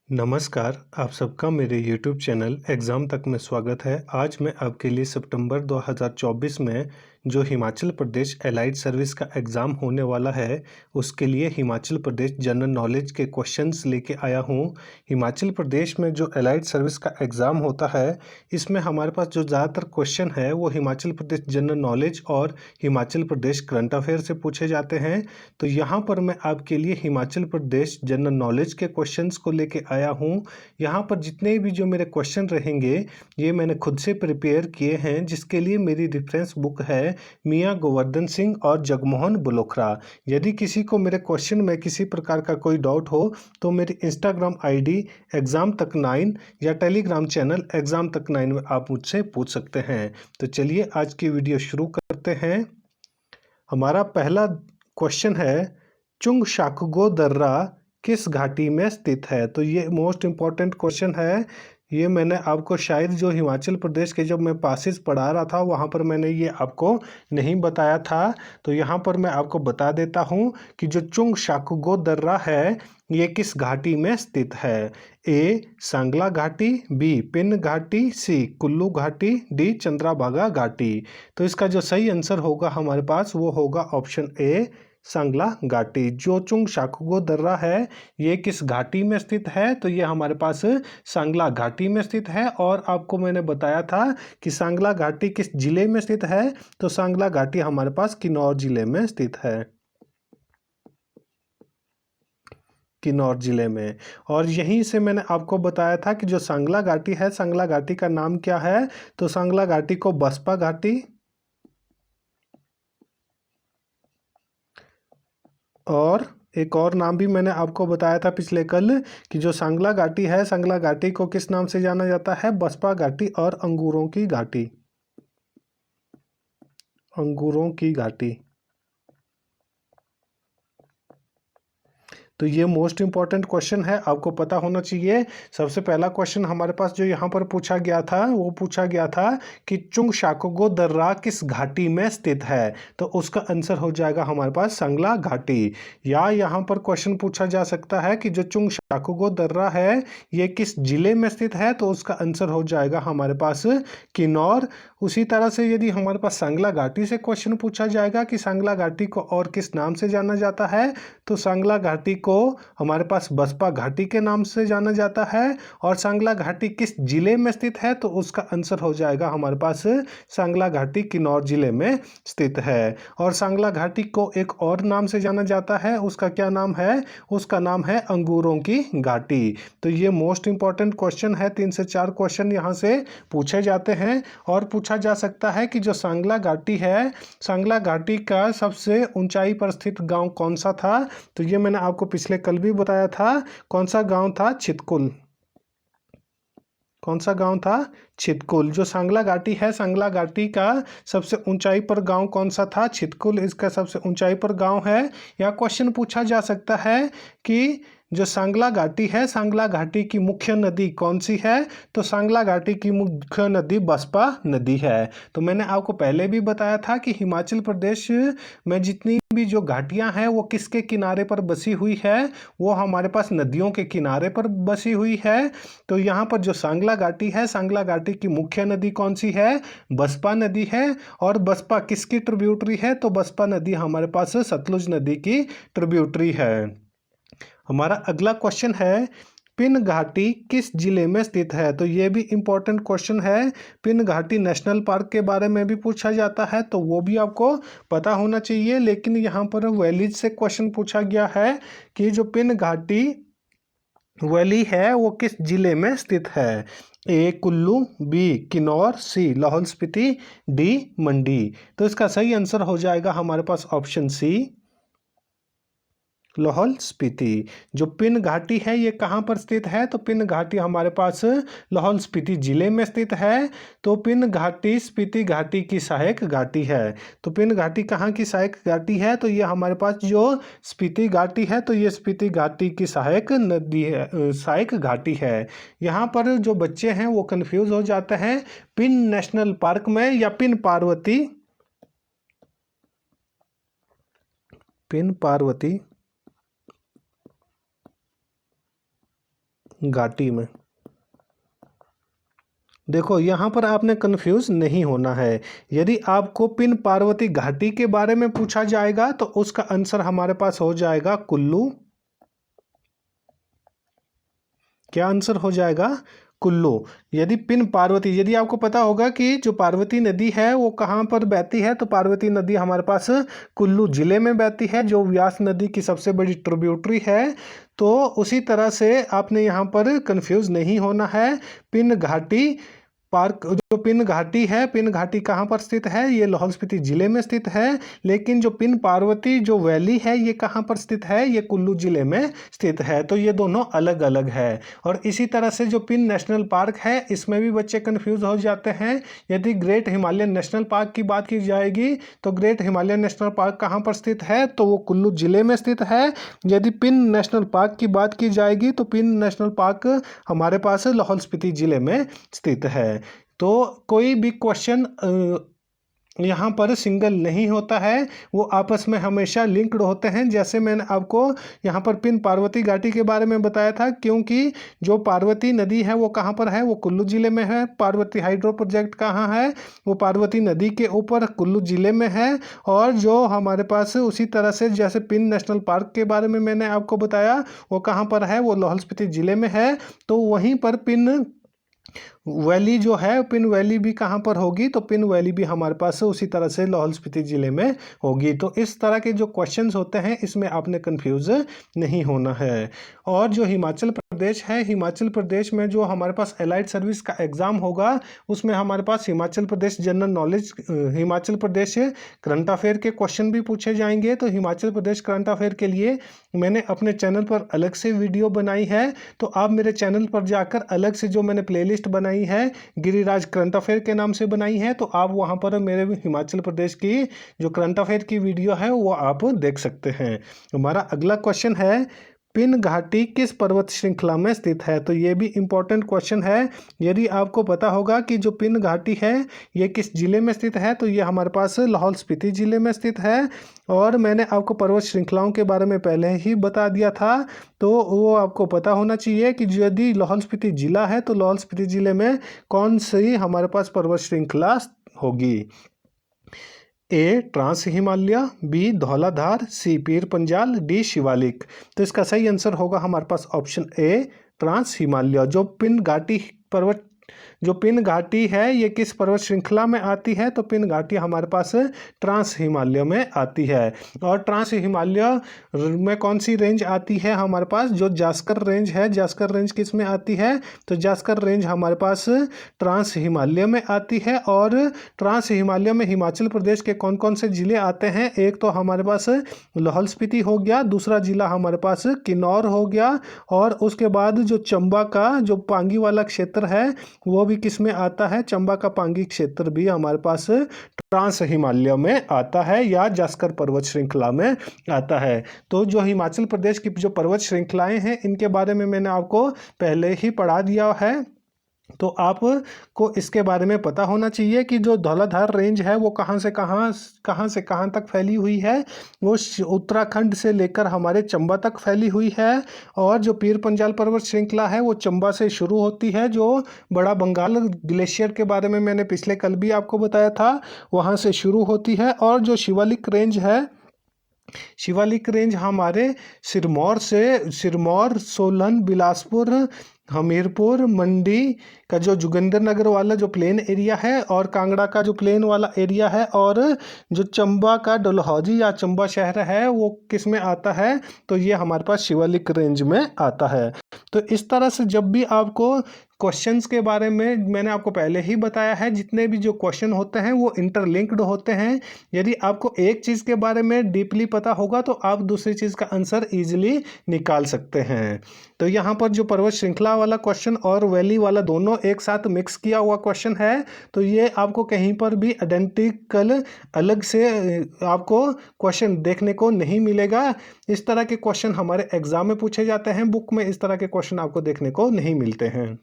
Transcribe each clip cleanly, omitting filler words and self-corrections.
नमस्कार, आप सबका मेरे यूट्यूब चैनल एग्ज़ाम तक में स्वागत है। आज मैं आपके लिए सितंबर 2024 में जो हिमाचल प्रदेश एलाइड सर्विस का एग्ज़ाम होने वाला है, उसके लिए हिमाचल प्रदेश जनरल नॉलेज के क्वेश्चंस लेके आया हूँ। हिमाचल प्रदेश में जो एलाइड सर्विस का एग्ज़ाम होता है, इसमें हमारे पास जो ज़्यादातर क्वेश्चन है वो हिमाचल प्रदेश जनरल नॉलेज और हिमाचल प्रदेश करंट अफेयर से पूछे जाते हैं। तो यहाँ पर मैं आपके लिए हिमाचल प्रदेश जनरल नॉलेज के क्वेश्चंस को लेके आया हूँ। यहाँ पर जितने भी जो मेरे क्वेश्चन रहेंगे, ये मैंने खुद से प्रिपेयर किए हैं, जिसके लिए मेरी रेफरेंस बुक है मियाँ गोवर्धन सिंह और जगमोहन बलोखरा। यदि किसी को मेरे क्वेश्चन में किसी प्रकार का कोई डाउट हो तो मेरी इंस्टाग्राम आईडी एग्ज़ाम तक 9 या टेलीग्राम चैनल एग्ज़ाम तक 9 में आप मुझसे पूछ सकते हैं। तो चलिए आज की वीडियो शुरू करते हैं। हमारा पहला क्वेश्चन है, चुंग शाकुगो दर्रा किस घाटी में स्थित है? तो ये मोस्ट इम्पॉर्टेंट क्वेश्चन है। ये मैंने आपको शायद जो हिमाचल प्रदेश के जब मैं पासेस पढ़ा रहा था वहाँ पर मैंने ये आपको नहीं बताया था। तो यहाँ पर मैं आपको बता देता हूँ कि जो चुंग शाकुगो दर्रा है ये किस घाटी में स्थित है। ए सांगला घाटी, बी पिन घाटी, सी कुल्लू घाटी, डी चंद्रभागा घाटी। तो इसका जो सही आंसर होगा हमारे पास वो होगा ऑप्शन ए सांगला घाटी। जो चुंग शाकुगो दर्रा है ये किस घाटी में स्थित है? तो ये हमारे पास सांगला घाटी में स्थित है। और आपको मैंने बताया था कि सांगला घाटी किस जिले में स्थित है, तो सांगला घाटी हमारे पास किन्नौर जिले में स्थित है, किन्नौर जिले में। और यहीं से मैंने आपको बताया था कि जो सांगला घाटी है, सांगला घाटी का नाम क्या है? तो सांगला घाटी को बसपा घाटी और एक और नाम भी मैंने आपको बताया था पिछले कल कि जो सांगला घाटी है, सांगला घाटी को किस नाम से जाना जाता है? बसपा घाटी और अंगूरों की घाटी, अंगूरों की घाटी। तो ये मोस्ट इंपॉर्टेंट क्वेश्चन है, आपको पता होना चाहिए। सबसे पहला क्वेश्चन हमारे पास जो यहाँ पर पूछा गया था वो पूछा गया था कि चुंग शाकुगो दर्रा किस घाटी में स्थित है, तो उसका आंसर हो जाएगा हमारे पास सांगला घाटी। या यहाँ पर क्वेश्चन पूछा जा सकता है कि जो चुंग शाकुगो दर्रा है ये किस जिले में स्थित है, तो उसका आंसर हो जाएगा हमारे पास किन्नौर। उसी तरह से यदि हमारे पास सांगला घाटी से क्वेश्चन पूछा जाएगा कि सांगला घाटी को और किस नाम से जाना जाता है, तो सांगला घाटी को हमारे पास बसपा घाटी के नाम से जाना जाता है। और सांगला घाटी किस जिले में स्थित है, तो उसका आंसर हो जाएगा हमारे पास सांगला घाटी किन्नौर जिले में स्थित है। और सांगला घाटी को एक और नाम से जाना जाता है, उसका क्या नाम है? उसका नाम है अंगूरों की घाटी। तो ये मोस्ट इंपॉर्टेंट क्वेश्चन है। 3 से 4 क्वेश्चन यहाँ से पूछे जाते हैं। और पूछा जा सकता है कि जो सांगला घाटी है, सांगला घाटी का सबसे ऊंचाई पर स्थित गांव कौन सा था? तो ये मैंने आपको पिछले कल भी बताया था। कौन सा गांव था? छितकुल। कौन सा गांव था? छितकुल। जो सांगला घाटी है, सांगला घाटी का सबसे ऊंचाई पर गांव कौन सा था? छितकुल इसका सबसे ऊंचाई पर गांव है। या क्वेश्चन पूछा जा सकता है कि जो सांगला घाटी है, सांगला घाटी की मुख्य नदी कौन सी है? तो सांगला घाटी की मुख्य नदी बसपा नदी है। तो मैंने आपको पहले भी बताया था कि हिमाचल प्रदेश में जितनी भी जो घाटियां हैं वो किसके किनारे पर बसी हुई है? वो हमारे पास नदियों के किनारे पर बसी हुई है। तो यहाँ पर जो सांगला घाटी है, सांगला घाटी की मुख्य नदी कौन सी है? बसपा नदी है। और बसपा किसकी ट्रिब्यूटरी है? तो बसपा नदी हमारे पास सतलुज नदी की ट्रिब्यूटरी है। हमारा अगला क्वेश्चन है, पिन घाटी किस जिले में स्थित है? तो ये भी इंपॉर्टेंट क्वेश्चन है। पिन घाटी नेशनल पार्क के बारे में भी पूछा जाता है, तो वो भी आपको पता होना चाहिए। लेकिन यहाँ पर वैलीज से क्वेश्चन पूछा गया है कि जो पिन घाटी वैली है वो किस जिले में स्थित है। ए कुल्लू, बी किन्नौर, सी लाहौल स्पीति, डी मंडी। तो इसका सही आंसर हो जाएगा हमारे पास ऑप्शन सी लाहौल स्पीति। जो पिन घाटी है ये कहाँ पर स्थित है? तो पिन घाटी हमारे पास लाहौल स्पीति जिले में स्थित है। तो पिन घाटी स्पीति घाटी की सहायक घाटी है। तो पिन घाटी कहाँ की सहायक घाटी है? तो ये हमारे पास जो स्पीति घाटी है, तो ये स्पीति घाटी की सहायक नदी है, सहायक घाटी है। यहाँ पर जो बच्चे हैं वो कंफ्यूज हो जाते हैं, पिन नेशनल पार्क में या पिन पार्वती, पिन पार्वती घाटी में। देखो यहाँ पर आपने कंफ्यूज नहीं होना है। यदि आपको पिन पार्वती घाटी के बारे में पूछा जाएगा तो उसका आंसर हमारे पास हो जाएगा कुल्लू। क्या आंसर हो जाएगा? कुल्लू। यदि पिन पार्वती, यदि आपको पता होगा कि जो पार्वती नदी है वो कहाँ पर बहती है, तो पार्वती नदी हमारे पास कुल्लू जिले में बहती है, जो व्यास नदी की सबसे बड़ी ट्रिब्यूटरी है। तो उसी तरह से आपने यहाँ पर कंफ्यूज नहीं होना है। पिन घाटी पार्क, जो पिन घाटी है, पिन घाटी कहाँ पर स्थित है? ये लाहौल स्पीति जिले में स्थित है। लेकिन जो पिन पार्वती जो वैली है ये कहाँ पर स्थित है? ये कुल्लू जिले में स्थित है। तो ये दोनों अलग अलग है। और इसी तरह से जो पिन नेशनल पार्क है इसमें भी बच्चे कंफ्यूज हो जाते हैं। यदि ग्रेट हिमालयन नेशनल पार्क की बात की जाएगी तो ग्रेट हिमालयन नेशनल पार्क कहाँ पर स्थित है? तो वो कुल्लू जिले में स्थित है। यदि पिन नेशनल पार्क की बात की जाएगी तो पिन नेशनल पार्क हमारे पास लाहौल स्पीति जिले में स्थित है। तो कोई भी क्वेश्चन यहाँ पर सिंगल नहीं होता है, वो आपस में हमेशा लिंक्ड होते हैं। जैसे मैंने आपको यहाँ पर पिन पार्वती घाटी के बारे में बताया था, क्योंकि जो पार्वती नदी है वो कहाँ पर है? वो कुल्लू जिले में है। पार्वती हाइड्रो प्रोजेक्ट कहाँ है? वो पार्वती नदी के ऊपर कुल्लू जिले में है। और जो हमारे पास उसी तरह से जैसे पिन नेशनल पार्क के बारे में मैंने आपको बताया वो कहाँ पर है? वो लाहौल स्पीति जिले में है। तो वहीं पर पिन वैली जो है, पिन वैली भी कहाँ पर होगी? तो पिन वैली भी हमारे पास उसी तरह से लाहौल स्पीति जिले में होगी। तो इस तरह के जो क्वेश्चंस होते हैं इसमें आपने कंफ्यूज नहीं होना है। और जो हिमाचल प्रदेश है, हिमाचल प्रदेश में जो हमारे पास एलाइड सर्विस का एग्ज़ाम होगा उसमें हमारे पास Himachal Pradesh general knowledge, Himachal Pradesh current affair के क्वेश्चन भी पूछे जाएंगे। तो हिमाचल प्रदेश करंट अफेयर के लिए मैंने अपने चैनल पर अलग से वीडियो बनाई है। तो आप मेरे चैनल पर जाकर अलग से जो मैंने प्लेलिस्ट बनाई है गिरिराज करंट अफेयर के नाम से बनाई है, तो आप वहां पर मेरे हिमाचल प्रदेश की जो करंट अफेयर की वीडियो है वो आप देख सकते हैं। हमारा अगला क्वेश्चन है, पिन घाटी किस पर्वत श्रृंखला में स्थित है? तो ये भी इम्पोर्टेंट क्वेश्चन है। यदि आपको पता होगा कि जो पिन घाटी है ये किस जिले में स्थित है, तो ये हमारे पास लाहौल स्पीति जिले में स्थित है। और मैंने आपको पर्वत श्रृंखलाओं के बारे में पहले ही बता दिया था, तो वो आपको पता होना चाहिए कि यदि लाहौल स्पीति जिला है तो लाहौल स्पीति जिले में कौन सी हमारे पास पर्वत श्रृंखला होगी? ए ट्रांस हिमालय, बी धौलाधार, सी पीर पंजाल, डी शिवालिक। तो इसका सही आंसर होगा हमारे पास ऑप्शन ए ट्रांस हिमालय। जो पिन घाटी है ये किस पर्वत श्रृंखला में आती है? तो पिन घाटी हमारे पास ट्रांस हिमालय में आती है। और ट्रांस हिमालय में कौन सी रेंज आती है हमारे पास? जो जास्कर रेंज है, जास्कर रेंज किस में आती है? तो जास्कर रेंज हमारे पास ट्रांस हिमालय में आती है। और ट्रांस हिमालय में हिमाचल प्रदेश के कौन कौन से जिले आते हैं? एक तो हमारे पास लाहौल स्पीति हो गया, दूसरा जिला हमारे पास किन्नौर हो गया, और उसके बाद जो चंबा का जो पांगी वाला क्षेत्र है वो भी किस में आता है? चंबा का पांगी क्षेत्र भी हमारे पास ट्रांस हिमालय में आता है या जास्कर पर्वत श्रृंखला में आता है। तो जो हिमाचल प्रदेश की जो पर्वत श्रृंखलाएं हैं इनके बारे में मैंने आपको पहले ही पढ़ा दिया है। तो आपको इसके बारे में पता होना चाहिए कि जो धौलाधार रेंज है वो कहाँ से कहाँ तक फैली हुई है? वो उत्तराखंड से लेकर हमारे चंबा तक फैली हुई है। और जो पीर पंजाल पर्वत श्रृंखला है वो चंबा से शुरू होती है, जो बड़ा बंगाल ग्लेशियर के बारे में मैंने पिछले कल भी आपको बताया था, वहाँ से शुरू होती है। और जो शिवालिक रेंज है, शिवालिक रेंज हमारे सिरमौर, सोलन, बिलासपुर, हमीरपुर, मंडी का जो जोगिंदरनगर वाला जो प्लेन एरिया है, और कांगड़ा का जो प्लेन वाला एरिया है, और जो चंबा का डलहौजी या चंबा शहर है वो किस में आता है? तो ये हमारे पास शिवालिक रेंज में आता है। तो इस तरह से जब भी आपको क्वेश्चंस के बारे में मैंने आपको पहले ही बताया है, जितने भी जो क्वेश्चन होते हैं वो इंटरलिंक्ड होते हैं। यदि आपको एक चीज़ के बारे में डीपली पता होगा तो आप दूसरी चीज़ का आंसर ईजिली निकाल सकते हैं। तो यहाँ पर जो पर्वत श्रृंखला वाला क्वेश्चन और वैली वाला दोनों एक साथ मिक्स किया हुआ क्वेश्चन है, तो ये आपको कहीं पर भी आइडेंटिकल अलग से आपको क्वेश्चन देखने को नहीं मिलेगा। इस तरह के क्वेश्चन हमारे एग्जाम में पूछे जाते हैं, बुक में इस तरह के क्वेश्चन आपको देखने को नहीं मिलते हैं।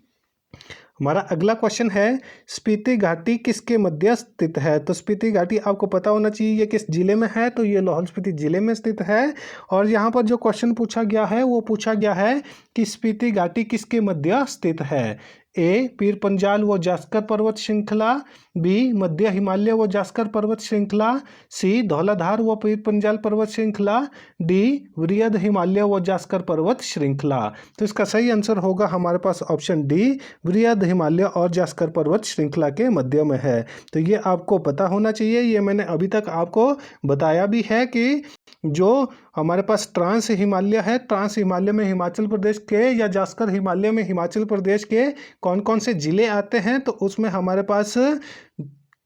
हमारा अगला क्वेश्चन है, स्पीति घाटी किसके मध्य स्थित है। तो स्पीति घाटी आपको पता होना चाहिए ये किस जिले में है, तो ये लाहौल स्पीति जिले में स्थित है। और यहाँ पर जो क्वेश्चन पूछा गया है वो पूछा गया है कि स्पीति घाटी किसके मध्य स्थित है। ए पीर पंजाल व जास्कर पर्वत श्रृंखला, बी मध्य हिमालय व जास्कर पर्वत श्रृंखला, सी धौलाधार व पीर पंजाल पर्वत श्रृंखला, डी वृहद हिमालय व जास्कर पर्वत श्रृंखला। तो इसका सही आंसर होगा हमारे पास ऑप्शन डी, वृहद हिमालय और जास्कर पर्वत श्रृंखला के मध्य में है। तो ये आपको पता होना चाहिए, ये मैंने अभी तक आपको बताया भी है कि जो हमारे पास ट्रांस हिमालय है, ट्रांस हिमालय में हिमाचल प्रदेश के या जास्कर हिमालय में हिमाचल प्रदेश के कौन कौन से जिले आते हैं, तो उसमें हमारे पास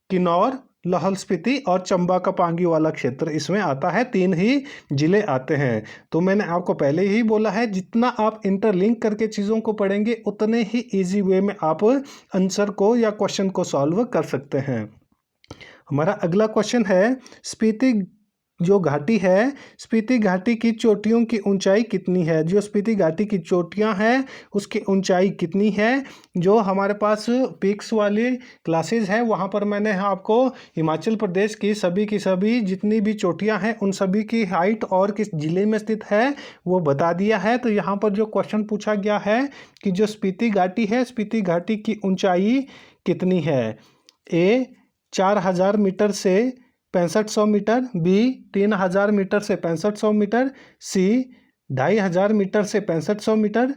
किन्नौर, लाहौल स्पीति और चंबा का पांगी वाला क्षेत्र इसमें आता है। 3 ही जिले आते हैं। तो मैंने आपको पहले ही बोला है, जितना आप इंटरलिंक करके चीज़ों को पढ़ेंगे उतने ही इजी वे में आप आंसर को या क्वेश्चन को सॉल्व कर सकते हैं। हमारा अगला क्वेश्चन है, स्पीति जो घाटी है, स्पीति घाटी की चोटियों की ऊंचाई कितनी है। जो स्पीति घाटी की चोटियां हैं उसकी ऊंचाई कितनी है। जो हमारे पास पीक्स वाली क्लासेस है वहां पर मैंने आपको हिमाचल प्रदेश की सभी जितनी भी चोटियां हैं उन सभी की हाइट और किस जिले में स्थित है वो बता दिया है। तो यहाँ पर जो क्वेश्चन पूछा गया है कि जो स्पीति घाटी है, स्पीति घाटी की ऊंचाई कितनी है। ए 4000 मीटर से 6500 मीटर, बी 3000 मीटर से 6500 मीटर, सी 2500 मीटर से 6500 मीटर,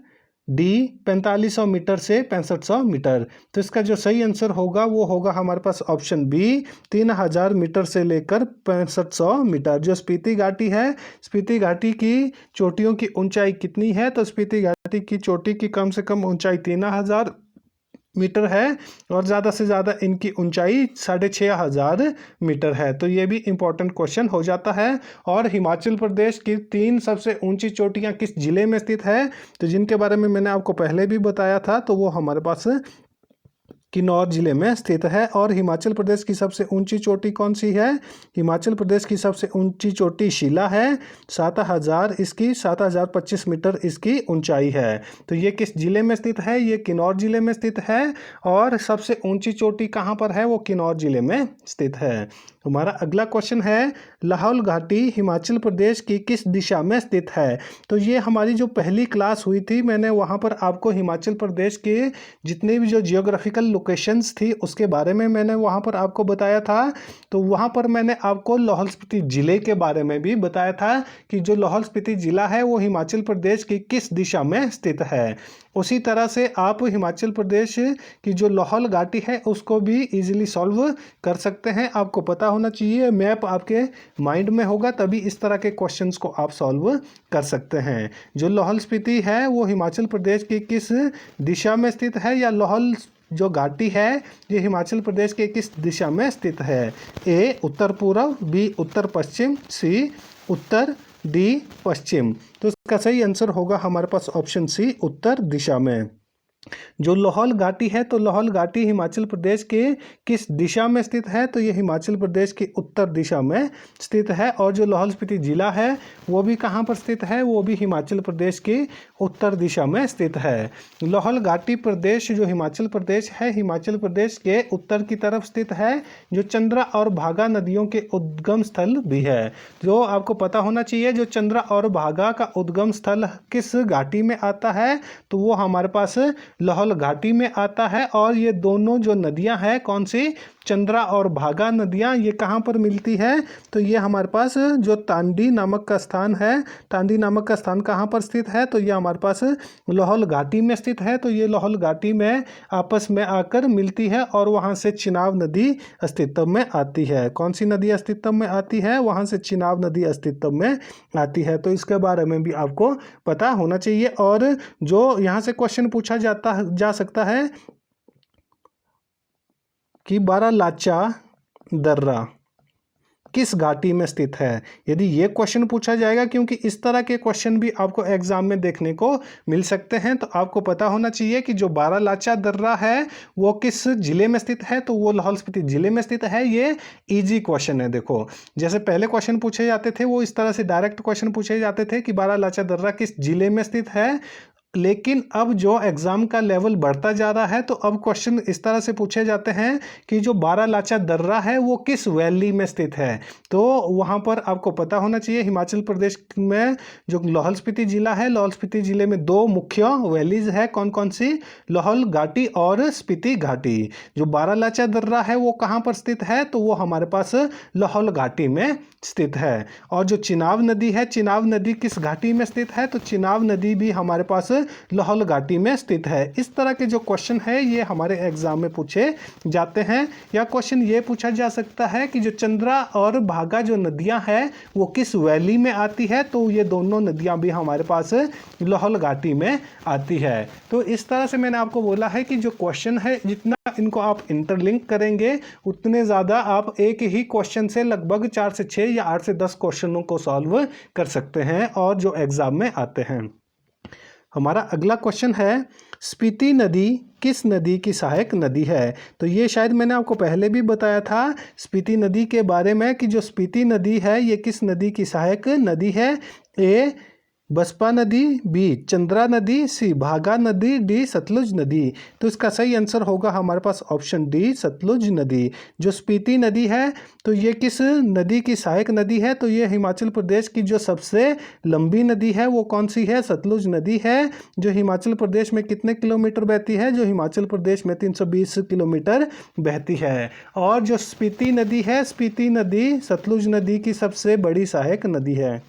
डी 4500 मीटर से 6500 मीटर। तो इसका जो सही आंसर होगा वो होगा हमारे पास ऑप्शन बी, 3000 मीटर से लेकर 6500 मीटर। जो स्पीति घाटी है, स्पीति घाटी की चोटियों की ऊंचाई कितनी है, तो स्पीति घाटी की चोटी की कम से कम ऊंचाई 3000 मीटर है और ज़्यादा से ज़्यादा इनकी ऊंचाई 6500 मीटर है। तो ये भी इम्पोर्टेंट क्वेश्चन हो जाता है। और हिमाचल प्रदेश की 3 सबसे ऊंची चोटियां किस जिले में स्थित है, तो जिनके बारे में मैंने आपको पहले भी बताया था, तो वो हमारे पास किन्नौर जिले में स्थित है। और हिमाचल प्रदेश की सबसे ऊंची चोटी कौन सी है, हिमाचल प्रदेश की सबसे ऊंची चोटी शिला है, 7025 मीटर इसकी ऊंचाई है। तो ये किस जिले में स्थित है, ये किन्नौर जिले में स्थित है। और सबसे ऊंची चोटी कहाँ पर है, वो किन्नौर जिले में स्थित है। हमारा अगला क्वेश्चन है, लाहौल घाटी हिमाचल प्रदेश की किस दिशा में स्थित है। तो ये हमारी जो पहली क्लास हुई थी, मैंने वहाँ पर आपको हिमाचल प्रदेश के जितने भी जो जियोग्राफिकल लोकेशंस थी उसके बारे में मैंने वहाँ पर आपको बताया था। तो वहाँ पर मैंने आपको लाहौल स्पीति ज़िले के बारे में भी बताया था कि जो लाहौल स्पीति ज़िला है वो हिमाचल प्रदेश की किस दिशा में स्थित है। उसी तरह से आप हिमाचल प्रदेश की जो लाहौल घाटी है उसको भी इजीली सॉल्व कर सकते हैं। आपको पता होना चाहिए, मैप आपके माइंड में होगा तभी इस तरह के क्वेश्चंस को आप सॉल्व कर सकते हैं। जो लाहौल स्पीति है वो हिमाचल प्रदेश की किस दिशा में स्थित है, या लाहौल जो घाटी है ये हिमाचल प्रदेश के किस दिशा में स्थित है। ए उत्तर पूर्व, बी उत्तर पश्चिम, सी उत्तर, डी पश्चिम। तो इसका सही आंसर होगा हमारे पास ऑप्शन सी, उत्तर दिशा में। जो लाहौल घाटी है, तो लाहौल घाटी हिमाचल प्रदेश के किस दिशा में स्थित है, तो ये हिमाचल प्रदेश की उत्तर दिशा में स्थित है। और जो लाहौल स्पीति जिला है वो भी कहाँ पर स्थित है, वो भी हिमाचल प्रदेश की उत्तर दिशा में स्थित है। लाहौल घाटी प्रदेश जो हिमाचल प्रदेश है, हिमाचल प्रदेश के उत्तर की तरफ स्थित है, जो चंद्रा और भागा नदियों के उद्गम स्थल भी है। जो आपको पता होना चाहिए, जो चंद्रा और भागा का उद्गम स्थल किस घाटी में आता है, तो वो हमारे पास लाहौल घाटी में आता है। और ये दोनों जो नदियां हैं, कौन सी, चंद्रा और भागा नदियां, ये कहाँ पर मिलती है, तो ये हमारे पास जो तांडी नामक का स्थान है, तांडी नामक का स्थान कहाँ पर स्थित है, तो ये हमारे पास लाहौल घाटी में स्थित है। तो ये लाहौल घाटी में आपस में आकर मिलती है और वहाँ से चिनाब नदी अस्तित्व में आती है। कौन सी नदी अस्तित्व में आती है, वहाँ से चिनाब नदी अस्तित्व में आती है। तो इसके बारे में भी आपको पता होना चाहिए। और जो यहाँ से क्वेश्चन पूछा जा सकता है कि बारालाचा दर्रा किस घाटी में स्थित है। यदि ये क्वेश्चन पूछा जाएगा, क्योंकि इस तरह के क्वेश्चन भी आपको एग्जाम में देखने को मिल सकते हैं, तो आपको पता होना चाहिए कि जो बारालाचा दर्रा है वो किस जिले में स्थित है, तो वो लाहौल स्पीति जिले में स्थित है। ये इजी क्वेश्चन है। देखो, जैसे पहले क्वेश्चन पूछे जाते थे वो इस तरह से डायरेक्ट क्वेश्चन पूछे जाते थे कि बारालाचा दर्रा किस जिले में स्थित है, लेकिन अब जो एग्ज़ाम का लेवल बढ़ता जा रहा है तो अब क्वेश्चन इस तरह से पूछे जाते हैं कि जो बारालाचा दर्रा है वो किस वैली में स्थित है। तो वहाँ पर आपको पता होना चाहिए, हिमाचल प्रदेश में जो लाहौल स्पीति ज़िला है, लाहौल स्पीति ज़िले में दो मुख्य वैलीज है, कौन कौन सी, लाहौल घाटी और स्पीति घाटी। जो बारालाचा दर्रा है वो कहाँ पर स्थित है, तो वो हमारे पास लाहौल घाटी में स्थित है। और जो चिनाब नदी है, चिनाब नदी किस घाटी में स्थित है, तो चिनाब नदी भी हमारे पास लाहौल घाटी में स्थित है। इस तरह के जो क्वेश्चन है ये हमारे एग्जाम में पूछे जाते हैं। या क्वेश्चन ये पूछा जा सकता है कि जो चंद्रा और भागा जो नदियां हैं वो किस वैली में आती है, तो ये दोनों नदियां भी हमारे पास लाहौल घाटी में आती है। तो इस तरह से मैंने आपको बोला है कि जो क्वेश्चन है जितना इनको आप इंटरलिंक करेंगे उतने ज़्यादा आप एक ही क्वेश्चन से लगभग 4 से 6 या 8 से 10 क्वेश्चनों को सॉल्व कर सकते हैं और जो एग्जाम में आते हैं। हमारा अगला क्वेश्चन है, स्पीति नदी किस नदी की सहायक नदी है। तो ये शायद मैंने आपको पहले भी बताया था स्पीति नदी के बारे में कि जो स्पीति नदी है ये किस नदी की सहायक नदी है। ए बसपा नदी, बी चंद्रा नदी, सी भागा नदी, डी सतलुज नदी। तो इसका सही आंसर होगा हमारे पास ऑप्शन डी सतलुज नदी। जो स्पीति नदी है तो ये किस नदी की सहायक नदी है, तो ये हिमाचल प्रदेश की जो सबसे लंबी नदी है वो कौन सी है, सतलुज नदी है। जो हिमाचल प्रदेश में कितने किलोमीटर बहती है, जो हिमाचल प्रदेश में 320 किलोमीटर बहती है। और जो स्पीति नदी है, स्पीति नदी सतलुज नदी की सबसे बड़ी सहायक नदी है।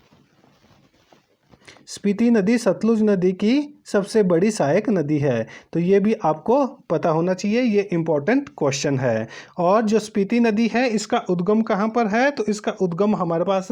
स्पीति नदी सतलुज नदी की सबसे बड़ी सहायक नदी है। तो ये भी आपको पता होना चाहिए, ये इम्पोर्टेंट क्वेश्चन है। और जो स्पीति नदी है इसका उद्गम कहाँ पर है, तो इसका उद्गम हमारे पास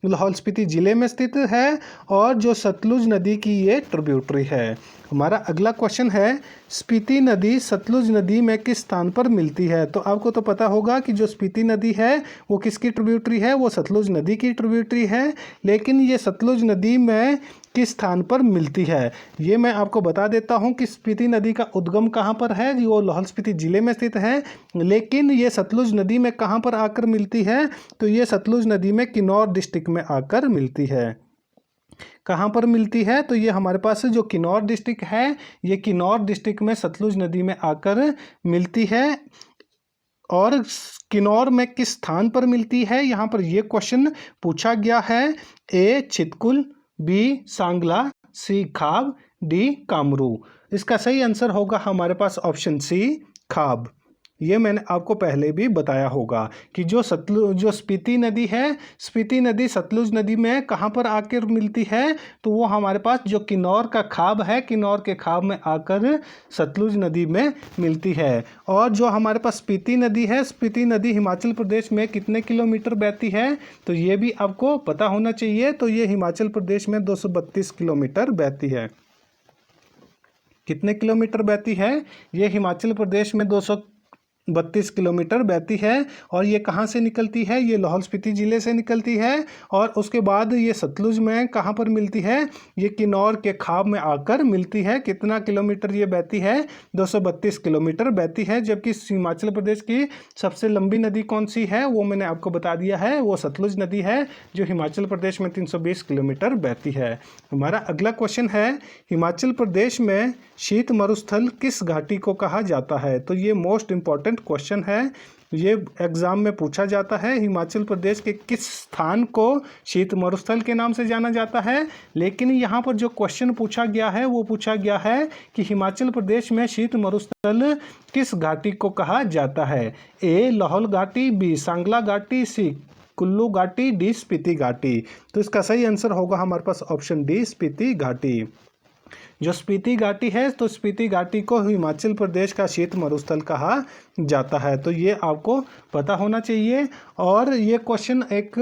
लाहौल स्पीति जिले में स्थित है। और जो सतलुज नदी की ये ट्रिब्यूटरी है। हमारा अगला क्वेश्चन है, स्पीति नदी सतलुज नदी में किस स्थान पर मिलती है। तो आपको तो पता होगा कि जो स्पीति नदी है वो किसकी ट्रिब्यूटरी है, वो सतलुज नदी की ट्रिब्यूटरी है। लेकिन ये सतलुज नदी में किस स्थान पर मिलती है, ये मैं आपको बता देता हूँ कि स्पीति नदी का उद्गम कहाँ पर है, वो लाहौल स्पीति जिले में स्थित है। लेकिन ये सतलुज नदी में कहाँ पर आकर मिलती है, तो ये सतलुज नदी में किन्नौर डिस्ट्रिक्ट में आकर मिलती है। कहाँ पर मिलती है, तो ये हमारे पास जो किन्नौर डिस्ट्रिक्ट है, ये किन्नौर डिस्ट्रिक्ट में सतलुज नदी में आकर मिलती है। और किन्नौर में किस स्थान पर मिलती है, यहाँ पर ये क्वेश्चन पूछा गया है। ए छितकुल, बी सांगला, सी खाब, डी कामरू। इसका सही आंसर होगा हमारे पास ऑप्शन सी खाब। ये मैंने आपको पहले भी बताया होगा कि जो स्पीति नदी है, स्पीति नदी सतलुज नदी में कहाँ पर आकर मिलती है, तो वो हमारे पास जो किन्नौर का खाब है, किन्नौर के खाब में आकर सतलुज नदी में मिलती है। और जो हमारे पास स्पीति नदी है, स्पीति नदी हिमाचल प्रदेश में कितने किलोमीटर बहती है, तो ये भी आपको पता होना चाहिए। तो ये हिमाचल प्रदेश में 232 किलोमीटर बहती है। कितने किलोमीटर बहती है, ये हिमाचल प्रदेश में 232 किलोमीटर बहती है। और ये कहाँ से निकलती है, ये लाहौल स्पीति ज़िले से निकलती है। और उसके बाद ये सतलुज में कहाँ पर मिलती है, ये किन्नौर के खाब में आकर मिलती है। कितना किलोमीटर ये बहती है, 232 किलोमीटर बहती है। जबकि हिमाचल प्रदेश की सबसे लंबी नदी कौन सी है, वो मैंने आपको बता दिया है, वो सतलुज नदी है जो हिमाचल प्रदेश में 320 किलोमीटर बहती है। हमारा अगला क्वेश्चन है, हिमाचल प्रदेश में शीत मरुस्थल किस घाटी को कहा जाता है। तो ये मोस्ट इंपॉर्टेंट क्वेश्चन है, ये एग्जाम में पूछा जाता है। हिमाचल प्रदेश के किस स्थान को शीत मरुस्थल के नाम से जाना जाता है। लेकिन यहाँ पर जो क्वेश्चन पूछा गया है वो पूछा गया है कि हिमाचल प्रदेश में शीत मरुस्थल किस घाटी को कहा जाता है। ए लाहौल घाटी, बी सांगला घाटी, सी कुल्लू घाटी, डी स्पीति घाटी। तो इसका सही आंसर होगा हमारे पास ऑप्शन डी स्पीति घाटी। जो स्पीति घाटी है, तो स्पीति घाटी को हिमाचल प्रदेश का शीत मरुस्थल कहा जाता है। तो ये आपको पता होना चाहिए। और ये क्वेश्चन एक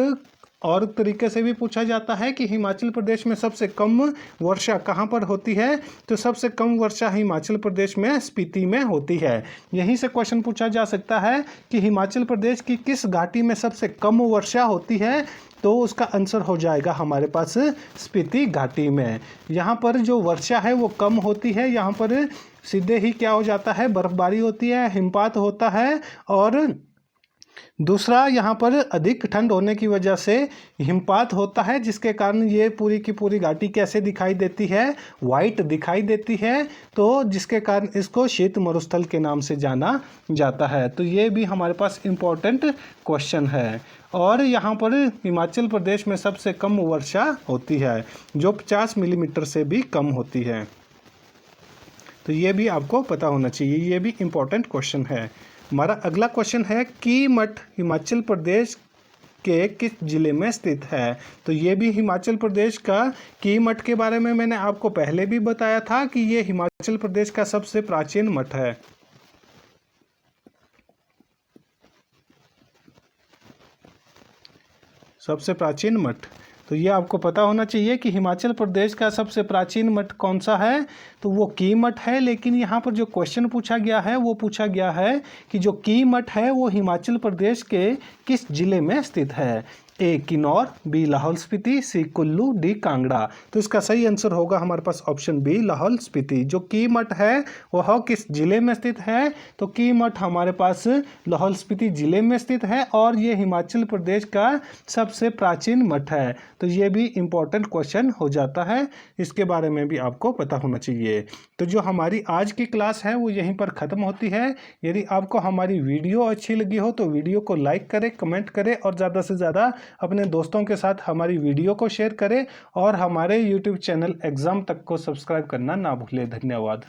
और तरीके से भी पूछा जाता है कि हिमाचल प्रदेश में सबसे कम वर्षा कहाँ पर होती है, तो सबसे कम वर्षा हिमाचल प्रदेश में स्पीति में होती है। यहीं से क्वेश्चन पूछा जा सकता है कि हिमाचल प्रदेश की किस घाटी में सबसे कम वर्षा होती है, तो उसका आंसर हो जाएगा हमारे पास स्पीति घाटी में। यहाँ पर जो वर्षा है वो कम होती है, यहाँ पर सीधे ही क्या हो जाता है, बर्फबारी होती है, हिमपात होता है। और दूसरा, यहाँ पर अधिक ठंड होने की वजह से हिमपात होता है, जिसके कारण ये पूरी की पूरी घाटी कैसे दिखाई देती है, वाइट दिखाई देती है, तो जिसके कारण इसको शीत मरुस्थल के नाम से जाना जाता है। तो ये भी हमारे पास इम्पोर्टेंट क्वेश्चन है। और यहाँ पर हिमाचल प्रदेश में सबसे कम वर्षा होती है, जो 50 मिलीमीटर से भी कम होती है। तो ये भी आपको पता होना चाहिए, ये भी इम्पोर्टेंट क्वेश्चन है। हमारा अगला क्वेश्चन है, कीमठ हिमाचल प्रदेश के किस जिले में स्थित है। तो ये भी हिमाचल प्रदेश का कीमठ के बारे में मैंने आपको पहले भी बताया था कि ये हिमाचल प्रदेश का सबसे प्राचीन मठ है। सबसे प्राचीन मठ, तो ये आपको पता होना चाहिए कि हिमाचल प्रदेश का सबसे प्राचीन मठ कौन सा है, तो वो कीमठ है। लेकिन यहाँ पर जो क्वेश्चन पूछा गया है वो पूछा गया है कि जो कीमठ है वो हिमाचल प्रदेश के किस जिले में स्थित है। ए किन्नौर, बी लाहौल स्पीति, सी कुल्लू, डी कांगड़ा। तो इसका सही आंसर होगा हमारे पास ऑप्शन बी लाहौल स्पीति। जो कीमठ है वह किस जिले में स्थित है, तो कीमठ हमारे पास लाहौल स्पीति जिले में स्थित है और ये हिमाचल प्रदेश का सबसे प्राचीन मठ है। तो ये भी इम्पोर्टेंट क्वेश्चन हो जाता है, इसके बारे में भी आपको पता होना चाहिए। तो जो हमारी आज की क्लास है वो यहीं पर ख़त्म होती है। यदि आपको हमारी वीडियो अच्छी लगी हो तो वीडियो को लाइक करें, कमेंट करें और ज़्यादा से ज़्यादा अपने दोस्तों के साथ हमारी वीडियो को शेयर करें और हमारे YouTube चैनल एग्ज़ाम तक को सब्सक्राइब करना ना भूलें। धन्यवाद।